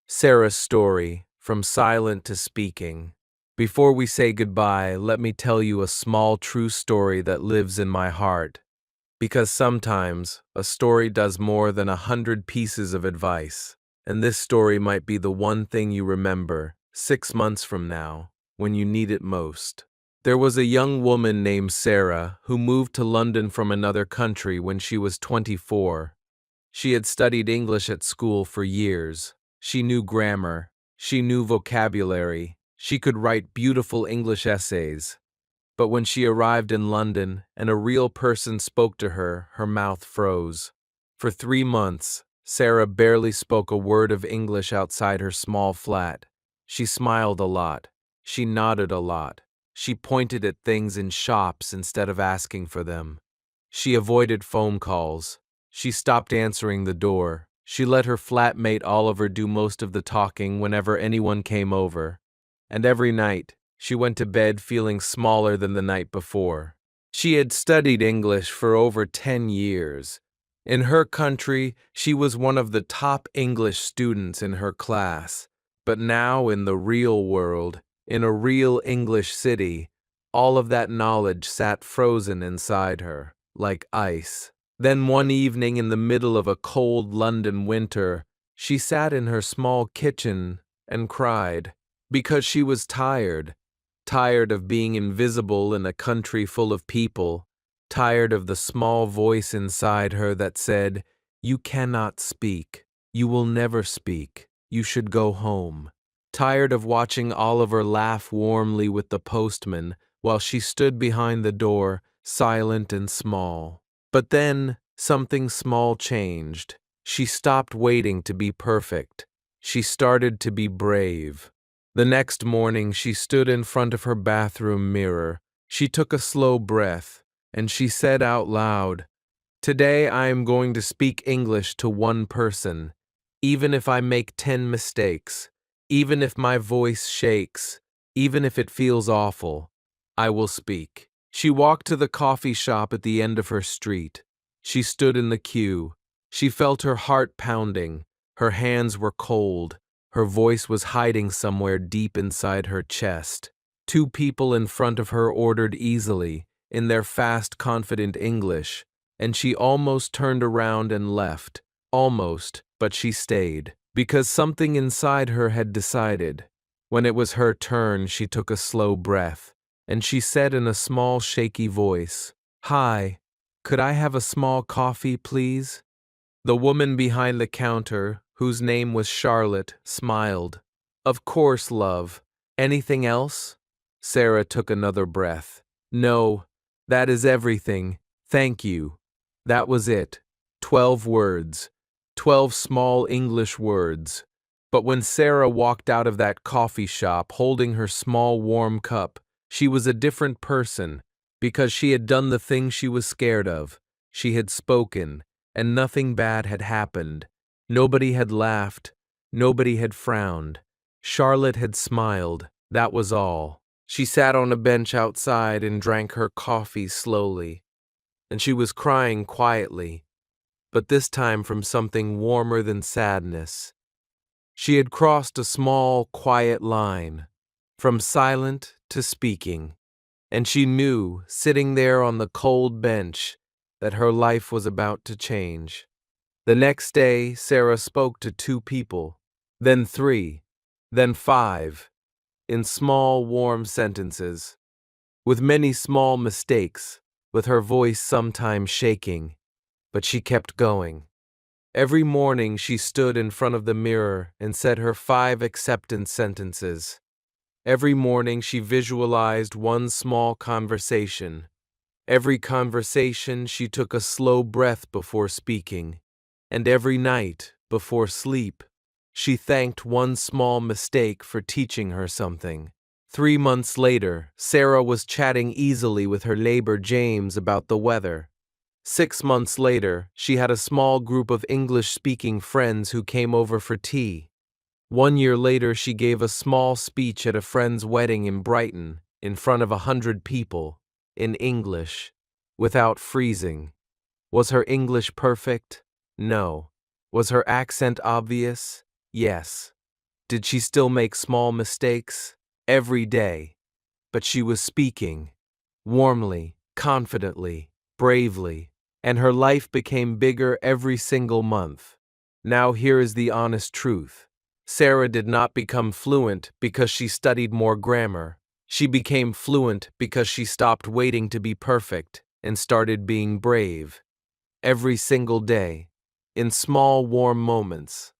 Sarah's story, From Silent to Speaking. Before we say goodbye, let me tell you a small true story that lives in my heart. Because sometimes, a story does more than 100 pieces of advice, and this story might be the one thing you remember 6 months from now, when you need it most. There was a young woman named Sarah who moved to London from another country when she was 24. She had studied English at school for years. She knew grammar. She knew vocabulary. She could write beautiful English essays. But when she arrived in London and a real person spoke to her, her mouth froze. For 3 months, Sarah barely spoke a word of English outside her small flat. She smiled a lot. She nodded a lot. She pointed at things in shops instead of asking for them. She avoided phone calls. She stopped answering the door. She let her flatmate Oliver do most of the talking whenever anyone came over. And every night, She went to bed feeling smaller than the night before. She had studied English for over 10 years. In her country, she was one of the top English students in her class. But now, in the real world, in a real English city, all of that knowledge sat frozen inside her, like ice. Then one evening in the middle of a cold London winter, she sat in her small kitchen and cried, because she was tired. Tired of being invisible in a country full of people, tired of the small voice inside her that said, "You cannot speak. You will never speak. You should go home." Tired of watching Oliver laugh warmly with the postman while she stood behind the door, silent and small. But then, something small changed. She stopped waiting to be perfect. She started to be brave. The next morning, she stood in front of her bathroom mirror. She took a slow breath, and she said out loud, "Today I am going to speak English to one person. Even if I make 10 mistakes, even if my voice shakes, even if it feels awful, I will speak." She walked to the coffee shop at the end of her street. She stood in the queue. She felt her heart pounding. Her hands were cold. Her voice was hiding somewhere deep inside her chest. Two people in front of her ordered easily, in their fast, confident English, and she almost turned around and left. Almost, but she stayed, because something inside her had decided. When it was her turn, she took a slow breath, and she said in a small, shaky voice, "Hi, could I have a small coffee, please?" The woman behind the counter, whose name was Charlotte, smiled. "Of course, love. Anything else?" Sarah took another breath. "No, that is everything. Thank you." That was it. 12 words. 12 small English words. But when Sarah walked out of that coffee shop holding her small warm cup, she was a different person, because she had done the thing she was scared of. She had spoken, and nothing bad had happened. Nobody had laughed. Nobody had frowned. Charlotte had smiled. That was all. She sat on a bench outside and drank her coffee slowly. And she was crying quietly, but this time from something warmer than sadness. She had crossed a small, quiet line, from silent to speaking, and she knew, sitting there on the cold bench, that her life was about to change. The next day, Sarah spoke to 2 people, then 3, then 5, in small, warm sentences, with many small mistakes, with her voice sometimes shaking, but she kept going. Every morning she stood in front of the mirror and said her 5 acceptance sentences. Every morning she visualized one small conversation. Every conversation she took a slow breath before speaking. And every night, before sleep, she thanked one small mistake for teaching her something. 3 months later, Sarah was chatting easily with her neighbor James about the weather. 6 months later, she had a small group of English-speaking friends who came over for tea. 1 year later, she gave a small speech at a friend's wedding in Brighton, in front of 100 people, in English, without freezing. Was her English perfect? No. Was her accent obvious? Yes. Did she still make small mistakes? Every day. But she was speaking, warmly, confidently, bravely, and her life became bigger every single month. Now here is the honest truth. Sarah did not become fluent because she studied more grammar. She became fluent because she stopped waiting to be perfect and started being brave. Every single day, in small warm moments.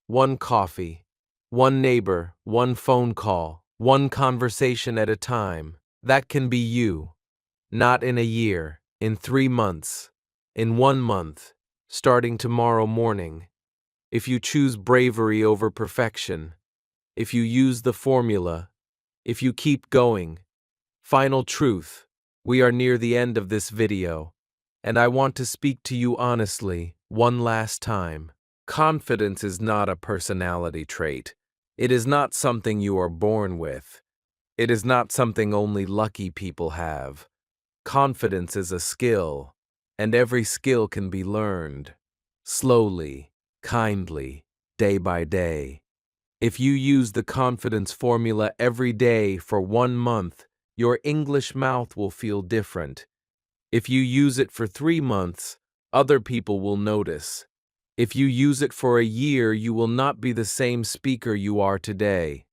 One coffee, one neighbor, one phone call, one conversation at a time. That can be you. Not in a year, in 3 months, in 1 month, starting tomorrow morning. If you choose bravery over perfection, if you use the formula, if you keep going. Final truth, we are near the end of this video, and I want to speak to you honestly, one last time. Confidence is not a personality trait. It is not something you are born with. It is not something only lucky people have. Confidence is a skill, and every skill can be learned. Slowly, kindly, day by day. If you use the confidence formula every day for 1 month, your English mouth will feel different. If you use it for 3 months, other people will notice. If you use it for a year, you will not be the same speaker you are today.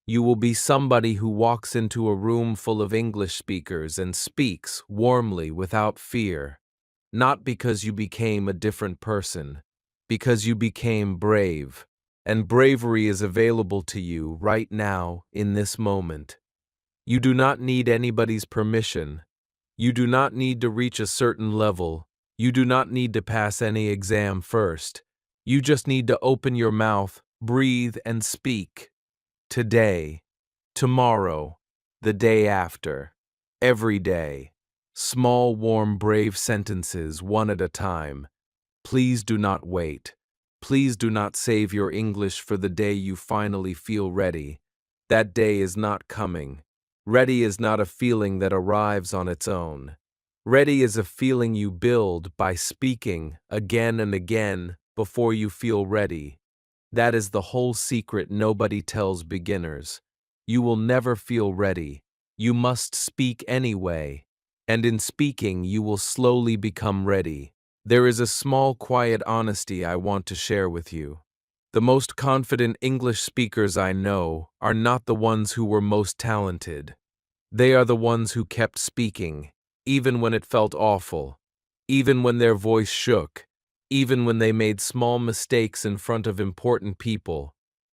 You will be somebody who walks into a room full of English speakers and speaks warmly without fear. Not because you became a different person, because you became brave. And bravery is available to you right now in this moment. You do not need anybody's permission. You do not need to reach a certain level. You do not need to pass any exam first. You just need to open your mouth, breathe, and speak. Today, tomorrow, the day after, every day. Small, warm, brave sentences, one at a time. Please do not wait. Please do not save your English for the day you finally feel ready. That day is not coming. Ready is not a feeling that arrives on its own. Ready is a feeling you build by speaking again and again before you feel ready. That is the whole secret nobody tells beginners. You will never feel ready. You must speak anyway. And in speaking, you will slowly become ready. There is a small, quiet honesty I want to share with you. The most confident English speakers I know are not the ones who were most talented. They are the ones who kept speaking, even when it felt awful, even when their voice shook, even when they made small mistakes in front of important people,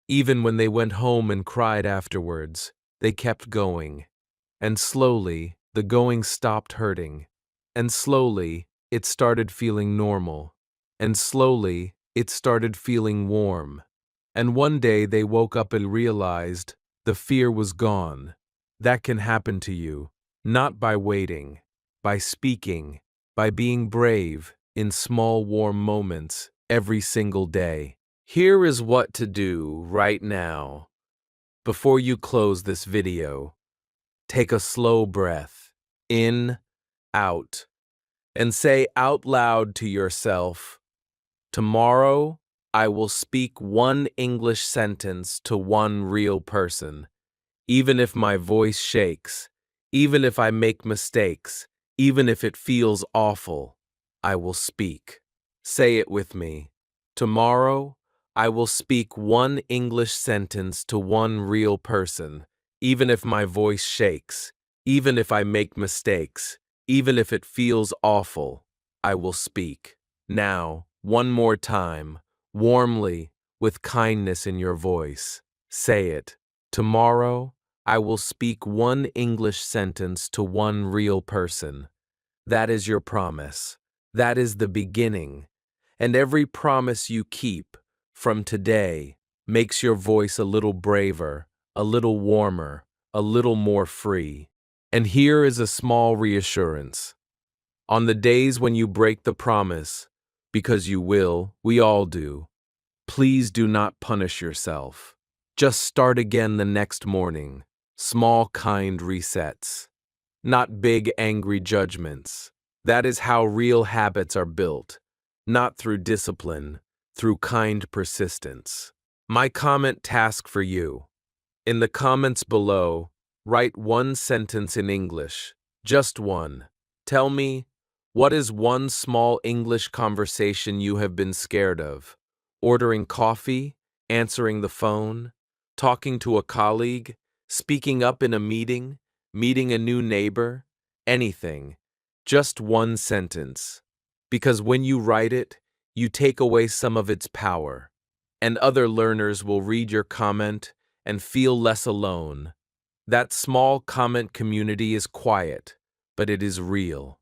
even when they went home and cried afterwards. They kept going. And slowly, the going stopped hurting. And slowly, it started feeling normal. And slowly, it started feeling warm. And one day they woke up and realized the fear was gone. That can happen to you, not by waiting, by speaking, by being brave in small warm moments every single day. Here is what to do right now. Before you close this video, take a slow breath, in, out, and say out loud to yourself, tomorrow, I will speak one English sentence to one real person. Even if my voice shakes, even if I make mistakes, even if it feels awful, I will speak. Say it with me. Tomorrow, I will speak one English sentence to one real person, even if my voice shakes, even if I make mistakes, even if it feels awful, I will speak. Now, one more time, warmly, with kindness in your voice. Say it. Tomorrow, I will speak one English sentence to one real person. That is your promise. That is the beginning. And every promise you keep from today makes your voice a little braver, a little warmer, a little more free. And here is a small reassurance. On the days when you break the promise, because you will, we all do, please do not punish yourself. Just start again the next morning. Small, kind resets. Not big, angry judgments. That is how real habits are built. Not through discipline, through kind persistence. My comment task for you. In the comments below, write one sentence in English. Just one. Tell me, what is one small English conversation you have been scared of? Ordering coffee? Answering the phone? Talking to a colleague? Speaking up in a meeting? Meeting a new neighbor? Anything. Just one sentence. Because when you write it, you take away some of its power. And other learners will read your comment and feel less alone. That small comment community is quiet, but it is real.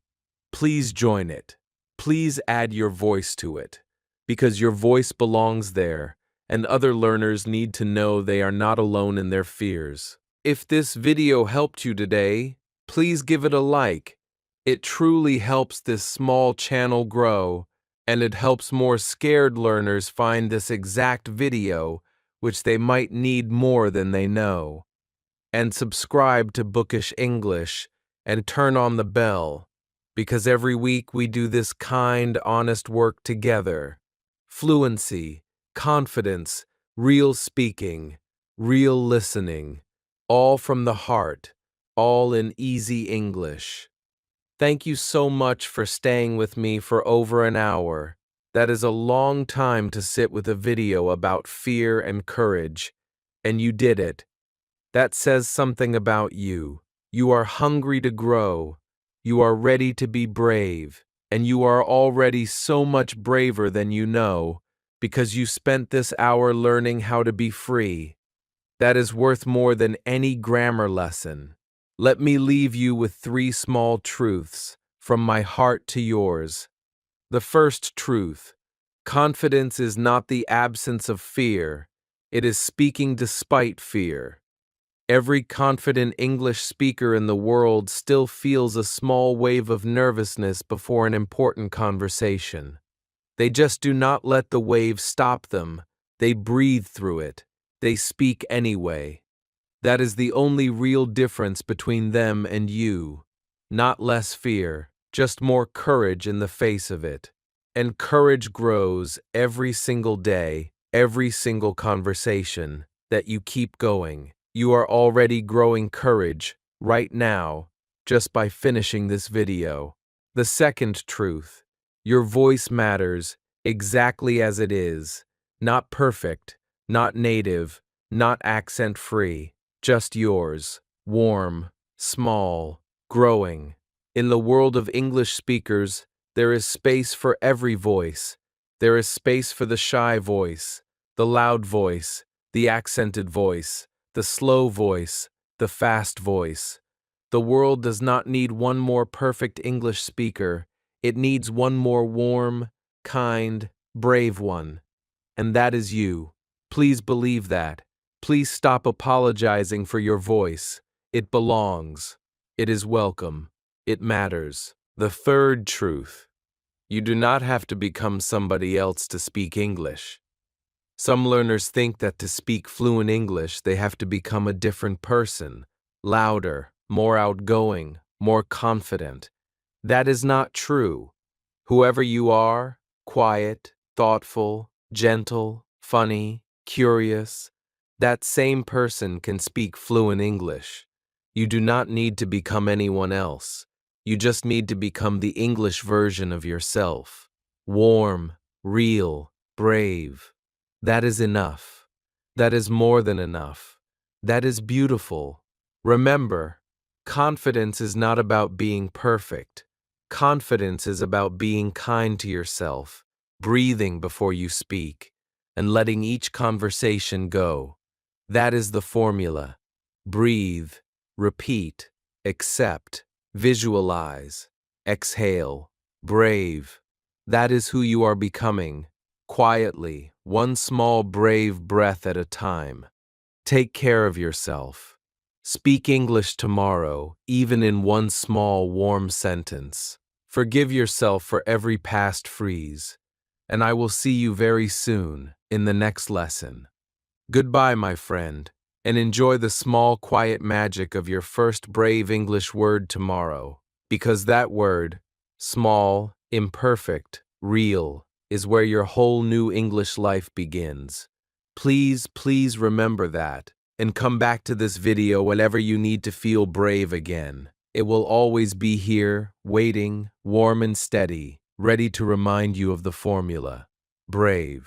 Please join it. Please add your voice to it, because your voice belongs there, and other learners need to know they are not alone in their fears. If this video helped you today, please give it a like. It truly helps this small channel grow, and it helps more scared learners find this exact video, which they might need more than they know. and subscribe to Bookish English and turn on the bell, because every week we do this kind, honest work together. Fluency, confidence, real speaking, real listening, all from the heart, all in easy English. Thank you so much for staying with me for over an hour. That is a long time to sit with a video about fear and courage, and you did it. That says something about you. You are hungry to grow. You are ready to be brave, and you are already so much braver than you know, because you spent this hour learning how to be free. That is worth more than any grammar lesson. Let me leave you with 3 small truths, from my heart to yours. The first truth: confidence is not the absence of fear, it is speaking despite fear. Every confident English speaker in the world still feels a small wave of nervousness before an important conversation. They just do not let the wave stop them, they breathe through it, they speak anyway. That is the only real difference between them and you. Not less fear, just more courage in the face of it. And courage grows every single day, every single conversation, that you keep going. You are already growing courage, right now, just by finishing this video. The second truth: your voice matters, exactly as it is. Not perfect, not native, not accent-free. Just yours, warm, small, growing. In the world of English speakers, there is space for every voice. There is space for the shy voice, the loud voice, the accented voice, the slow voice, the fast voice. The world does not need one more perfect English speaker. It needs one more warm, kind, brave one. And that is you. Please believe that. Please stop apologizing for your voice. It belongs. It is welcome. It matters. The third truth: you do not have to become somebody else to speak English. Some learners think that to speak fluent English, they have to become a different person, louder, more outgoing, more confident. That is not true. Whoever you are, quiet, thoughtful, gentle, funny, curious, that same person can speak fluent English. You do not need to become anyone else. You just need to become the English version of yourself. Warm, real, brave. That is enough. That is more than enough. That is beautiful. Remember, confidence is not about being perfect. Confidence is about being kind to yourself, breathing before you speak, and letting each conversation go. That is the formula. Breathe, repeat, accept, visualize, exhale, brave. That is who you are becoming, quietly, one small brave breath at a time. Take care of yourself. Speak English tomorrow, even in one small, warm sentence. Forgive yourself for every past freeze, and I will see you very soon in the next lesson. Goodbye, my friend, and enjoy the small, quiet magic of your first brave English word tomorrow, because that word, small, imperfect, real, is where your whole new English life begins. Please, please remember that, and come back to this video whenever you need to feel brave again. It will always be here, waiting, warm and steady, ready to remind you of the formula. Brave.